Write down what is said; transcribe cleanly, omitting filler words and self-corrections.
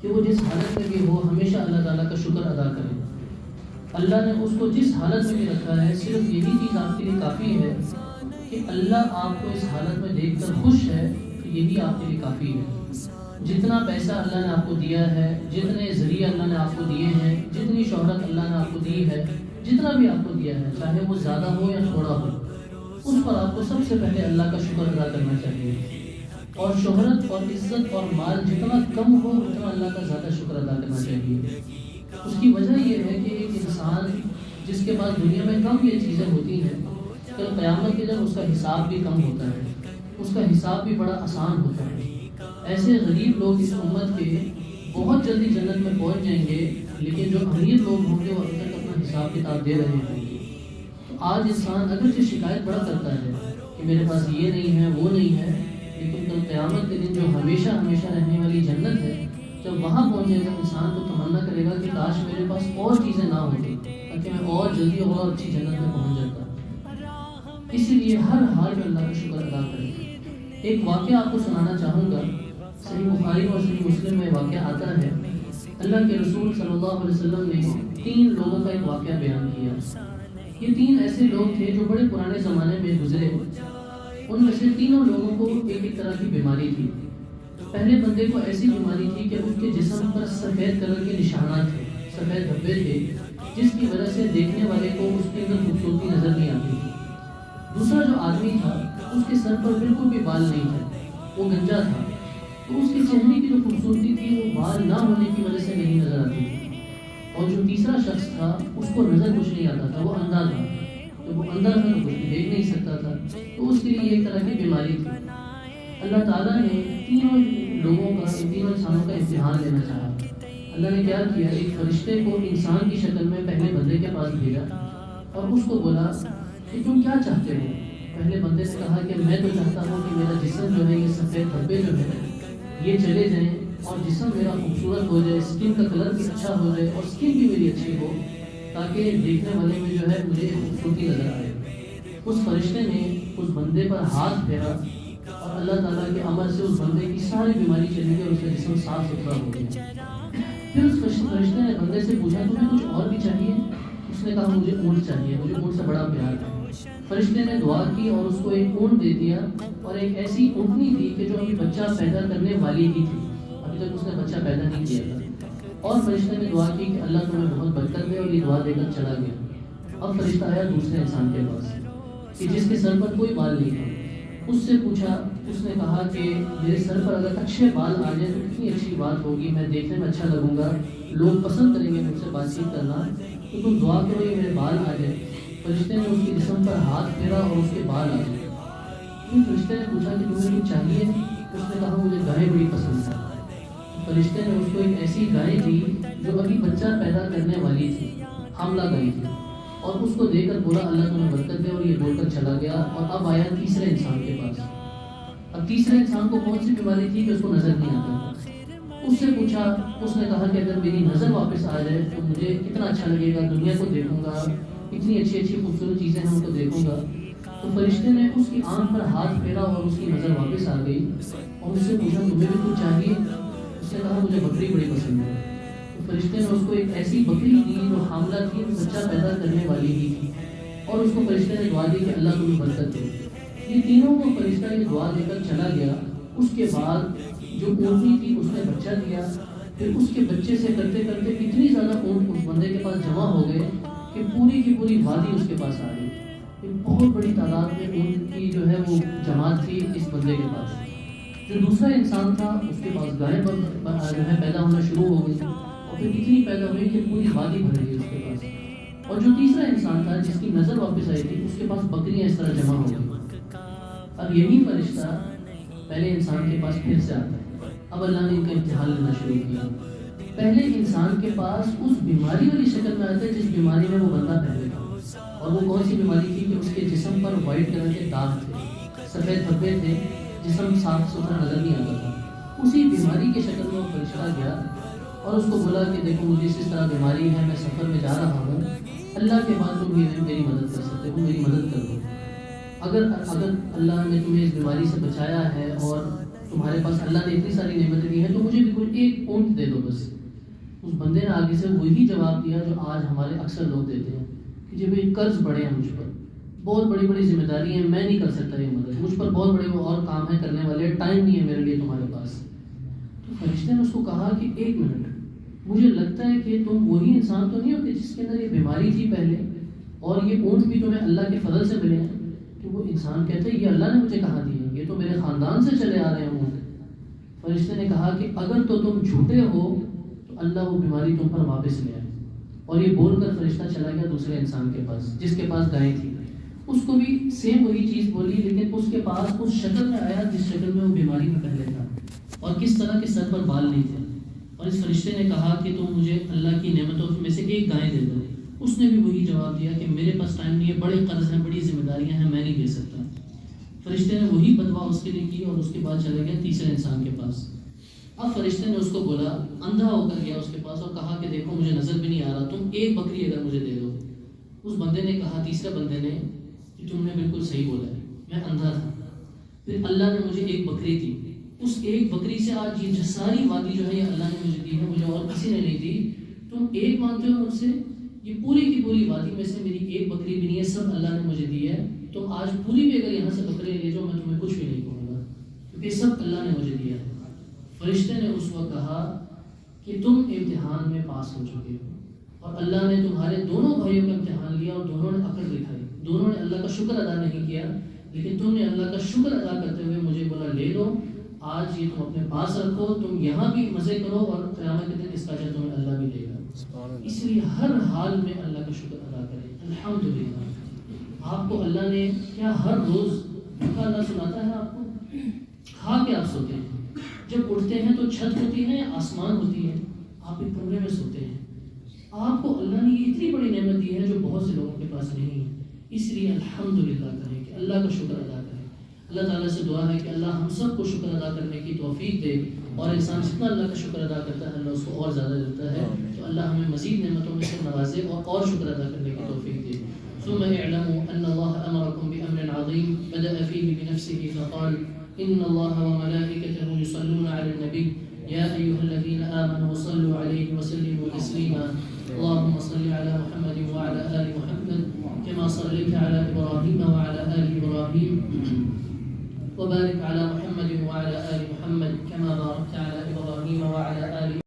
کہ وہ جس حالت میں بھی ہو ہمیشہ اللہ تعالیٰ کا شکر ادا کرے. اللہ نے اس کو جس حالت میں بھی رکھا ہے صرف یہی چیز آپ کے لیے کافی ہے کہ اللہ آپ کو اس حالت میں دیکھ کر خوش ہے، تو یہی آپ کے لیے کافی ہے. جتنا پیسہ اللہ نے آپ کو دیا ہے، جتنے ذریعے اللہ نے آپ کو دیے ہیں، جتنی شہرت اللہ نے آپ کو دی ہے، جتنا بھی آپ کو دیا ہے، چاہے وہ زیادہ ہو یا تھوڑا ہو، اس پر آپ کو سب سے پہلے اللہ کا شکر ادا کرنا چاہیے. اور شہرت اور عزت اور مال جتنا کم ہو اتنا اللہ کا زیادہ شکر ادا کرنا چاہیے. اس کی وجہ یہ ہے کہ ایک انسان جس کے پاس دنیا میں کم یہ چیزیں ہوتی ہیں، کل قیامت کے دن اس کا حساب بھی کم ہوتا ہے، اس کا حساب بھی بڑا آسان ہوتا ہے. ایسے غریب لوگ اس امت کے بہت جلدی جنت میں پہنچ جائیں گے، لیکن جو امیر لوگ ہوں گے وہ ابھی تک اپنا حساب کتاب دے رہے ہوں گے. تو آج انسان اگرچہ شکایت بڑا کرتا ہے کہ میرے پاس یہ نہیں ہے وہ نہیں ہے، لیکن کل قیامت کے دن جو ہمیشہ ہمیشہ رہنے والی جنت ہے، جب وہاں پہنچے گا انسان کو تمنا کرے گا کہ کاش میرے پاس اور چیزیں نہ ہوتی تاکہ میں اور جلدی اور اچھی جنت میں پہنچ جاتا. اسی لیے ہر حال میں اللہ کا شکر ادا کریں. ایک واقعہ آپ کو سنانا چاہوں گا. صحیح بخاری اور صحیح مسلم میں واقعہ آتا ہے. اللہ کے رسول صلی اللہ علیہ وسلم نے 3 لوگوں کا ایک واقعہ بیان کیا. یہ 3 ایسے لوگ تھے جو بڑے پرانے زمانے میں گزرے. ان میں سے تینوں لوگوں کو ایک طرح کی بیماری تھی. پہلے بندے کو ایسی بیماری تھی کہ اس کے جسم پر سفید کلر کے نشانات تھے، سفید دھبے تھے، جس کی وجہ سے دیکھنے والے کو اس کے اندر خوبصورتی نظر نہیں آتی تھی. دوسرا جو آدمی تھا اس کے سر پر بالکل بھی بال نہیں تھے، وہ گنجا تھا، تو اس کے چہرے کی جو خوبصورتی تھی وہ بال نہ ہونے کی وجہ سے نہیں نظر آتی تھی. اور جو تیسرا شخص تھا اس کو نظر کچھ نہیں آتا تھا، وہ اندھا تھا. تو وہ اندھا تھا تو کچھ بھی دیکھ نہیں سکتا تھا، تو اس کے لیے ایک طرح کی بیماری تھی. اللہ تعالیٰ نے تینوں لوگوں کا، تینوں انسانوں کا امتحان لینا چاہا. اللہ نے کیا کیا، ایک فرشتے کو انسان کی شکل میں پہلے بندے کے پاس بھیجا اور اس کو بولا کہ تم کیا چاہتے ہو. پہلے بندے نے کہا کہ میں تو چاہتا ہوں کہ میرا جسم جو ہے، یہ سفید دھبے جو ہے یہ چلے جائیں اور جسم میرا خوبصورت ہو جائے، اسکن کا کلر بھی اچھا ہو جائے اور اسکن بھی میری اچھی ہو، تاکہ دیکھنے والے میں جو ہے مجھے خوبصورتی نظر آئے. اس فرشتے نے اس بندے پر ہاتھ پھیرا اور اللہ تعالیٰ کے امر سے اس بندے کی ساری بیماری چلی گئی اور اس کا جسم صاف ستھرا ہو گیا. پھر اس فرشتے نے بندے سے پوچھا تمہیں کچھ اور بھی چاہیے؟ اس نے کہا مجھے اونٹ چاہیے، مجھے اونٹ سے بڑا پیار ہے. فرشتے نے دعا کی اور اس کو ایک اونٹ دے دیا، اور ایک ایسی اونٹنی تھی کہ جو ابھی بچہ پیدا کرنے والی ہی تھی، ابھی تک اس نے بچہ پیدا نہیں کیا تھا. اور فرشتے نے دعا کی کہ اللہ تمہیں بہت برکت دے، اور یہ دعا دے کر چلا گیا. اب فرشتہ آیا دوسرے انسان کے پاس کہ جس کے سر پر کوئی بال نہیں تھا. اس سے پوچھا، اس نے کہا کہ میرے سر پر اگر اچھے بال آ جائیں تو کتنی اچھی بات ہوگی، میں دیکھنے میں اچھا لگوں گا، لوگ پسند کریں گے مجھ سے بات چیت کرنا، تو تم دعا کرو یہ میرے بال آ جائیں. فرشتے نے اس کے جسم پر ہاتھ پھیرا اور اس کے بال آ گئے. پھر فرشتے نے پوچھا کہ تمہیں کچھ چاہیے؟ اس نے کہا مجھے گائے بڑی پسند ہے. فرشتے نے اس کو ایک ایسی گائے دی جو ابھی بچہ پیدا کرنے والی تھی، حاملہ گائے تھی، اور اس کو دے کر بولا اللہ تمہیں برکت دے، اور یہ بول کر چلا گیا. اور اب آیا تیسرے انسان کے پاس. اب تیسرے انسان کو کون سی بیماری تھی کہ اس کو نظر نہیں آتا تھا. اس سے پوچھا، اس نے کہا کہ اگر میری نظر واپس آ جائے تو مجھے کتنا اچھا لگے گا، دنیا کو دیکھوں گا، اتنی اچھی اچھی خوبصورت چیزیں ہیں ان کو دیکھوں گا. تو فرشتے نے اس کی آنکھ پر ہاتھ پھیرا اور اس کی نظر واپس آ گئی. اور اس سے پوچھا تمہیں بھی کچھ چاہیے؟ اس نے کہا مجھے بکری بڑی پسند ہے. تو فرشتے نے اس کو ایک ایسی بکری دی جو حاملہ تھی، بچہ پیدا کرنے والی ہی تھی، اور اس کو فرشتے نے دعا دی کہ اللہ تمہیں برکت دے. یہ تینوں کو فرشتہ یہ دعا دے کر چلا گیا. اس کے بعد جو اونٹنی تھی اس نے بچہ دیا. پھر اس کے بچے سے کرتے کرتے اتنی زیادہ اونٹ اس بندے کے پاس جمع ہو گئے کہ پوری کی پوری وادی اس کے پاس آ گئی. ایک بہت بڑی تعداد میں اونٹ کی جو ہے وہ جماعت تھی اس بندے کے پاس. جو دوسرا انسان تھا اس کے پاس گائے جو ہے پیدا ہونا شروع ہو گئی، اور پھر اتنی پیدا ہوئی کہ پوری وادی بھر گئی اس کے پاس. اور جو تیسرا انسان تھا جس کی نظر واپس آئی تھی اس کے پاس بکریاں اس طرح جمع ہو گئی. اب یہی فرشتہ پہلے انسان کے پاس پھر سے آتا ہے. اب اللہ نے ان کا امتحان لینا شروع کیا. پہلے انسان کے پاس اس بیماری والی شکل میں آتا ہے جس بیماری میں وہ بندہ پہلے تھا. اور وہ کون سی بیماری تھی کہ اس کے جسم پر وائٹ کلر کے داغ تھے، سفید دھبے تھے، جسم صاف ستھرا نظر نہیں آتا تھا. اسی بیماری کی شکل میں وہ فرشتہ گیا اور اس کو بولا کہ دیکھو مجھے اس طرح بیماری ہے، میں سفر میں جا رہا ہوں، اللہ کے بعد تم میری مدد کر سکتے ہو، میری مدد کر دو. اگر اللہ نے تمہیں اس بیماری سے بچایا ہے اور تمہارے پاس اللہ نے اتنی ساری نعمتیں دی ہیں تو مجھے بھی کوئی ایک اونٹ دے دو بس. اس بندے نے آگے سے وہی جواب دیا جو آج ہمارے اکثر لوگ دیتے ہیں کہ جب یہ قرض بڑے ہیں مجھ پر, بہت بڑی بڑی ذمہ داری ہیں, میں نہیں کر سکتا یہ مدد, مجھ پر بہت بڑے وہ اور کام ہیں کرنے والے, ٹائم نہیں ہے میرے لیے تمہارے پاس. تو فرشتے نے اس کو کہا کہ ایک منٹ, مجھے لگتا ہے کہ تم وہی انسان تو نہیں ہوتے جس کے اندر یہ بیماری تھی پہلے اور یہ اونٹ بھی تمہیں اللہ کے فضل سے ملے ہیں. کہ وہ انسان کہتا ہے یہ اللہ نے مجھے کہاں دی ہے, یہ تو میرے خاندان سے چلے آ رہے ہیں اونٹ. فرشتے نے کہا کہ اگر تو تم جھوٹے ہو تو اللہ وہ بیماری تم پر واپس لے آئے. اور یہ بول کر فرشتہ چلا گیا دوسرے انسان کے پاس جس کے پاس گائے تھی. اس کو بھی سیم وہی چیز بولی, لیکن اس کے پاس اس شکل میں آیا جس شکل میں وہ بیماری میں پہلے تھا, اور کس طرح کے سر پر بال نہیں تھے. اور اس فرشتے نے کہا کہ تم مجھے اللہ کی نعمتوں میں سے ایک گائے دے دو. اس نے بھی وہی جواب دیا کہ میرے پاس ٹائم نہیں ہے, بڑے قرض ہیں, بڑی ذمہ داریاں ہیں, میں نہیں دے سکتا. فرشتے نے وہی بدوا اس کے لیے کی اور اس کے بعد چلا گیا تیسرے انسان کے پاس. اب فرشتے نے اس کو بولا, اندھا ہو کر گیا اس کے پاس اور کہا کہ دیکھو مجھے نظر بھی نہیں آ رہا, تم ایک بکری اگر مجھے دے دو. اس بندے نے کہا, تیسرے بندے نے, کہ تم نے بالکل صحیح بولا ہے, میں اندھا تھا, پھر اللہ نے مجھے ایک بکری دی, اس ایک بکری سے آج یہ ساری وادی جو ہے یہ اللہ نے مجھے دی ہے, مجھے اور کسی نے نہیں دی. تم ایک مانگتے ہو مجھ سے, یہ پوری کی پوری وادی میں سے میری ایک بکری بھی نہیں ہے, سب اللہ نے مجھے دی ہے. تم آج پوری بھی اگر یہاں سے بکرے لے جاؤ میں تمہیں کچھ بھی نہیں کہوں گا, کیونکہ سب اللہ نے مجھے دیا ہے. فرشتے نے اس وقت کہا کہ تم امتحان میں پاس ہو چکے ہو, اور اللہ نے تمہارے دونوں بھائیوں کا امتحان لیا اور دونوں نے عقل دکھائی, دونوں نے اللہ کا شکر ادا نہیں کیا, لیکن تم نے اللہ کا شکر ادا کرتے ہوئے مجھے بولا لے لو, آج یہ تم اپنے پاس رکھو, تم یہاں بھی مزے کرو اور قیامت کے دن اس کا اجر تمہیں اللہ بھی دے گا. اس لیے ہر حال میں اللہ کا شکر ادا کریں. الحمدللہ. آپ کو اللہ نے کیا ہر روز کا اللہ سناتا ہے, آپ کو کھا کے آپ سوتے ہیں, جب اٹھتے ہیں تو چھت ہوتی ہے یا آسمان ہوتی ہے, آپ ایک کمرے میں سوتے ہیں. آپ کو اللہ نے یہ اتنی بڑی نعمت دی ہے جو بہت سے لوگوں کے پاس نہیں ہے. اس لیے الحمدللہ کہیں کہ اللہ کا شکر ادا کریں. اللہ تعالیٰ سے دعا ہے کہ اللہ ہم سب کو شکر ادا کرنے کی توفیق دے, اور انسان جتنا اللہ کا شکر ادا کرتا ہے اللہ اس کو اور زیادہ دیتا ہے. تو اللہ ہمیں مزید نعمتوں میں سے نوازے اور شکر ادا کرنے کی توفیق دے. ثم اعلموا ان الله امركم بامر عظيم بدأ فيه بنفسه فقال ان الله وملائكته يصلون على النبي يا ايها الذين امنوا صلوا عليه وسلموا تسليما. اللهم صل على محمد وعلى ال محمد كما صليت على ابراهيم وعلى ال ابراهيم وبارك على محمد وعلى ال محمد كما باركت على ابراهيم وعلى ال